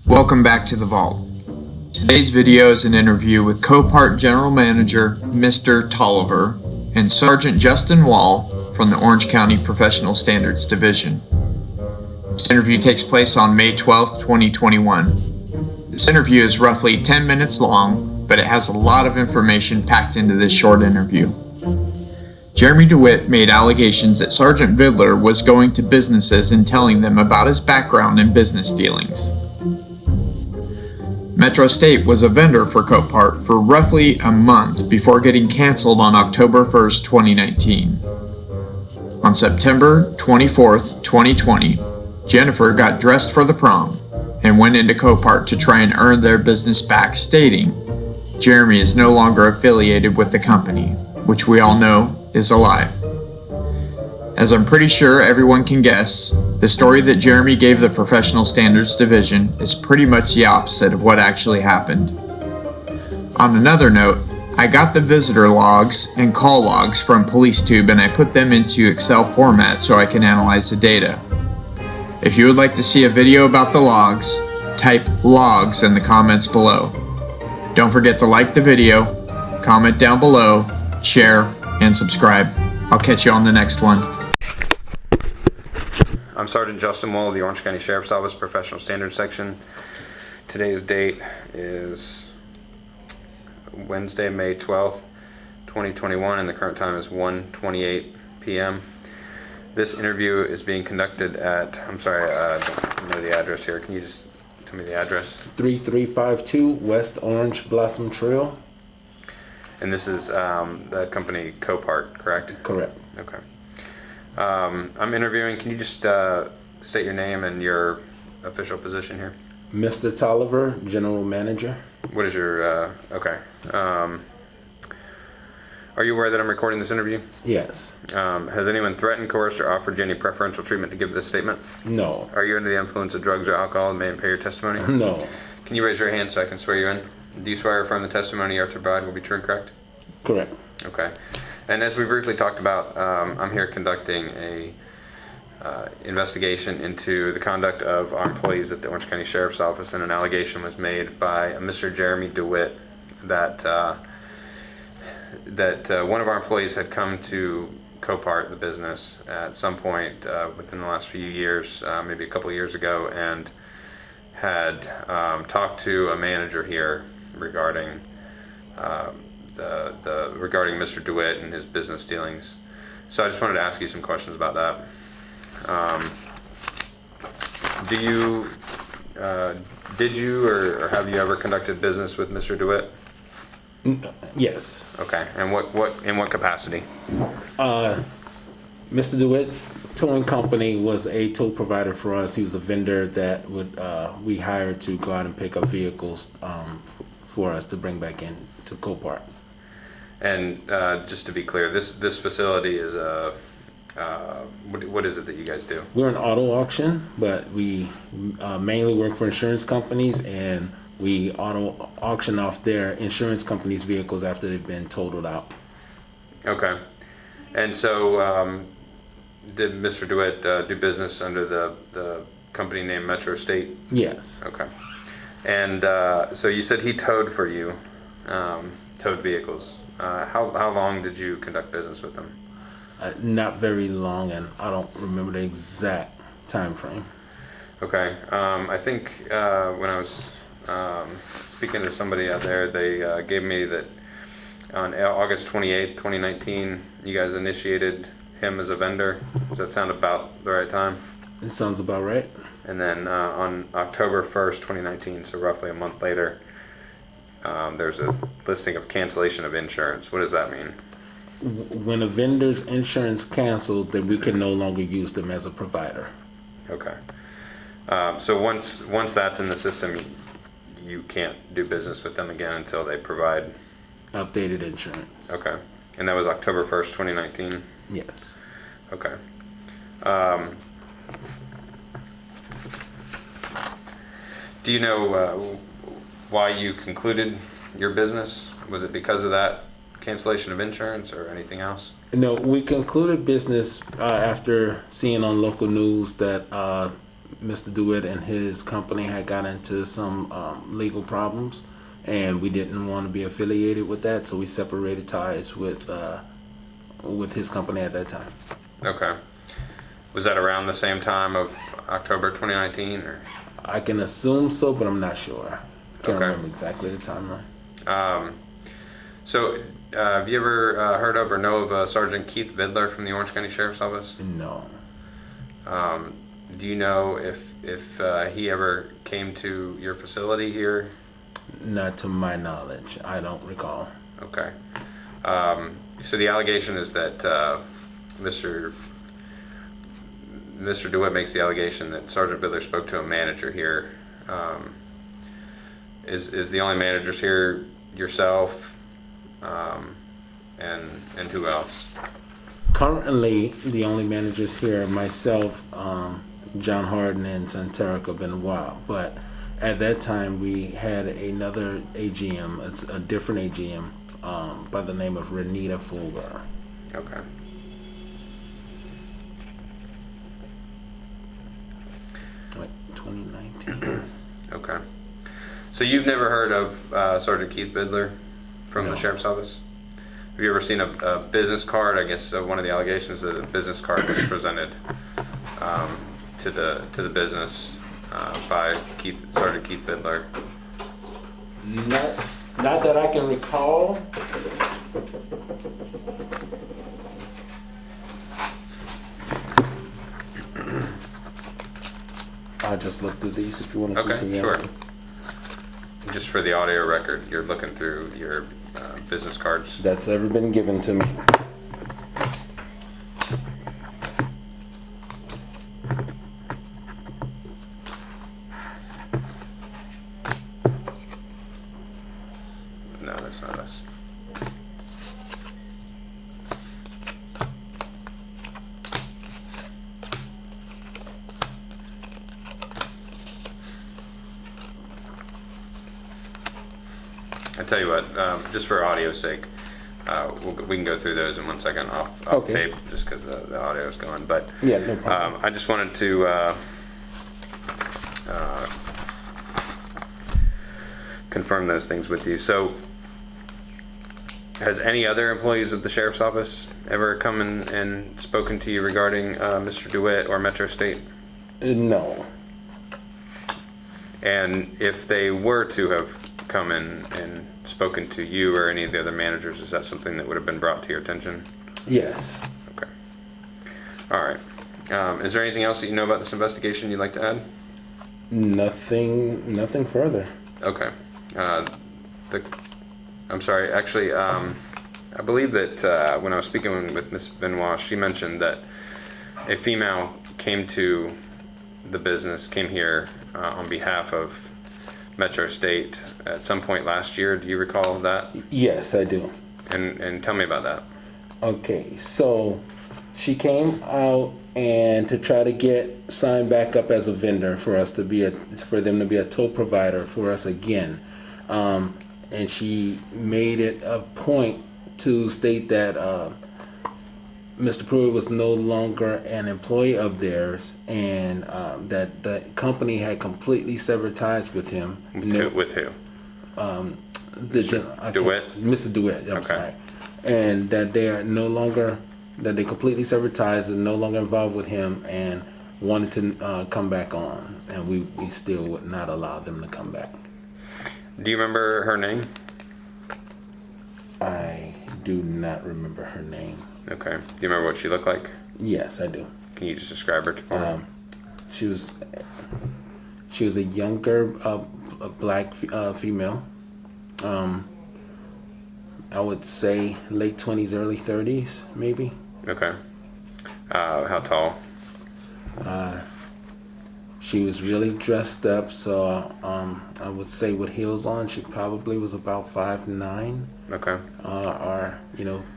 Welcome back to the Vault. Today's video is an interview with Copart General Manager Mystur Tolliver and Sergeant Justin Wall from the Orange County Professional Standards Division. This interview takes place on May 12, 2021. This interview is roughly 10 minutes long, but it has a lot of information packed into this short interview. Jeremy Dewitte made allegations that Sergeant Vidler was going to businesses and telling them about his background in business dealings. Metro State was a vendor for Copart for roughly a month before getting canceled on October 1st, 2019. On September 24th, 2020, Jennifer got dressed for the prom and went into Copart to try and earn their business back, stating Jeremy is no longer affiliated with the company, which we all know is a lie. As I'm pretty sure everyone can guess, the story that Jeremy gave the Professional Standards Division is pretty much the opposite of what actually happened. On another note, I got the visitor logs and call logs from PoliceTube and I put them into Excel format so I can analyze the data. If you would like to see a video about the logs, type logs in the comments below. Don't forget to like the video, comment down below, share, and subscribe. I'll catch you on the next one. I'm Sergeant Justin Wall of the Orange County Sheriff's Office Professional Standards Section. Today's date is Wednesday, May 12th, 2021, and the current time is 1:28 p.m. This interview is being conducted at, I don't know the address here. Can you just tell me the address? 3352 West Orange Blossom Trail. And this is the company Copart, correct? Correct. Okay. I'm interviewing. Can you just state your name and your official position here? Mystur Tolliver, General Manager. What is your, okay. Are you aware that I'm recording this interview? Yes. Has anyone threatened, coerced, or offered you any preferential treatment to give this statement? No. Are you under the influence of drugs or alcohol that may impair your testimony? No. Can you raise your hand so I can swear you in? Do you swear or affirm the testimony you are to provide will be true and correct? Correct. Okay. And as we briefly talked about, I'm here conducting a investigation into the conduct of our employees at the Orange County Sheriff's Office, and an allegation was made by Mr. Jeremy Dewitte that one of our employees had come to Copart, the business, at some point within the last few years, maybe a couple of years ago, and had talked to a manager here regarding regarding Mr. Dewitte and his business dealings. So I just wanted to ask you some questions about that. Did you or have you ever conducted business with Mr. Dewitte? Yes. Okay. And in what capacity? Mr. Dewitte's towing company was a tow provider for us. He was a vendor that we hired to go out and pick up vehicles for us to bring back in to Copart. And just to be clear, this facility is a what is it that you guys do? We're an auto auction, but we mainly work for insurance companies, and we auto auction off their insurance companies' vehicles after they've been totaled out. Okay. And so did Mr. Dewitte do business under the company name Metro State? Yes. Okay. And so you said he towed for you, towed vehicles. How long did you conduct business with him? Not very long, and I don't remember the exact time frame. Okay. I think when I was speaking to somebody out there, they gave me that on August 28th, 2019, you guys initiated him as a vendor. Does that sound about the right time? It sounds about right. And then on October 1st, 2019, so roughly a month later, there's a listing of cancellation of insurance. What does that mean? When a vendor's insurance cancels, then we can no longer use them as a provider. Okay. So once that's in the system, you can't do business with them again until they provide updated insurance. Okay. And that was October 1st, 2019? Yes. Okay. Do you know why you concluded your business? Was it because of that cancellation of insurance or anything else? No, we concluded business after seeing on local news that Mr. Dewitte and his company had got into some legal problems, and we didn't want to be affiliated with that, so we separated ties with his company at that time. Okay. Was that around the same time of October 2019, or? I can assume so, but I'm not sure. Can't Okay. remember exactly the timeline. So, have you ever heard of or know of Sergeant Keith Vidler from the Orange County Sheriff's Office? No. Do you know if he ever came to your facility here? Not to my knowledge. I don't recall. Okay. So the allegation is that Mr. DeWitt makes the allegation that Sergeant Vidler spoke to a manager here. Is the only managers here yourself, and who else? Currently, the only managers here are myself, John Harden, and Santerica Benoit. But at that time, we had another AGM, it's a different AGM, by the name of Renita Fulger. Okay. What, 2019? Okay. So you've never heard of Sergeant Keith Vidler from No. the Sheriff's Office? Have you ever seen a business card? I guess one of the allegations is that a business card was presented to the business by Sergeant Keith Vidler. Not that I can recall. I'll just look through these if you want to Okay, continue. sure. asking. Just for the audio record, you're looking through your business cards. That's ever been given to me. No, that's not us. I tell you what, just for audio's sake, we can go through those in 1 second off Okay. tape, just because the audio is going. But Yeah, no problem. I just wanted to confirm those things with you. So, has any other employees of the Sheriff's Office ever come and spoken to you regarding Mr. DeWitte or Metro State? No. And if they were to have come in and spoken to you or any of the other managers, is that something that would have been brought to your attention? Yes. Okay. All right. Is there anything else that you know about this investigation you'd like to add? Nothing further. Okay. I'm sorry. Actually, I believe that when I was speaking with Ms. Benoit, she mentioned that a female came to the business, came here on behalf of Metro State at some point last year. Do you recall that? Yes, I do. And tell me about that. Okay, so she came out and to try to get signed back up as a vendor for us to be for them to be a tow provider for us again. And she made it a point to state that Mr. Pruitt was no longer an employee of theirs, and that the company had completely severed ties with him. With who? DeWitte? Mr. DeWitte, I'm sorry. And that they are no longer, that they completely severed ties and no longer involved with him, and wanted to come back on. And we still would not allow them to come back. Do you remember her name? I do not remember her name. Okay. Do you remember what she looked like? Yes, I do. Can you just describe her for me? She was a younger black female. I would say late 20s, early 30s, maybe. Okay. How tall? She was really dressed up, so I would say with heels on, she probably was about 5'9". Okay. Or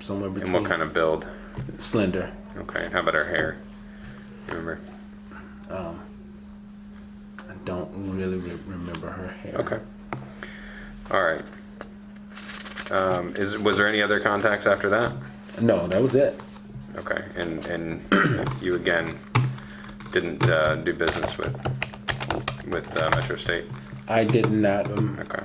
somewhere between. And what kind of build? Slender. Okay. And how about her hair? You remember? I don't really remember her hair. Okay. All right. Was there any other contacts after that? No, that was it. Okay. And you again didn't do business with with Metro State? I did not. Okay.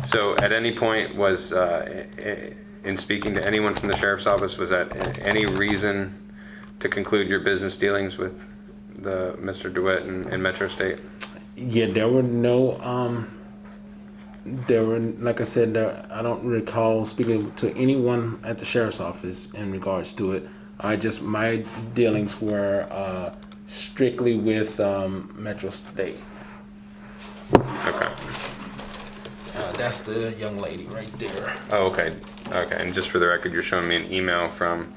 So at any point was, in speaking to anyone from the sheriff's office, was that any reason to conclude your business dealings with the Mr. Dewitte and Metro State? Yeah, there were no. There were, like I said, I don't recall speaking to anyone at the sheriff's office in regards to it. My dealings were strictly with Metro State. Okay. That's the young lady right there. Oh, okay. Okay. And just for the record, you're showing me an email from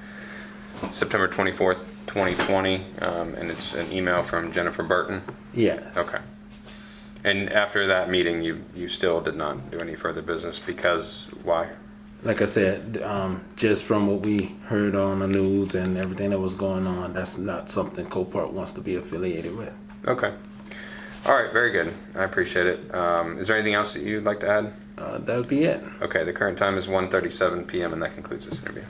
September 24th, 2020, and it's an email from Jennifer Burton. Yes. Okay. And after that meeting, you still did not do any further business because why? Like I said, just from what we heard on the news and everything that was going on, that's not something Copart wants to be affiliated with. Okay. All right. Very good. I appreciate it. Is there anything else that you'd like to add? That would be it. Okay. The current time is 1:37 p.m. and that concludes this interview.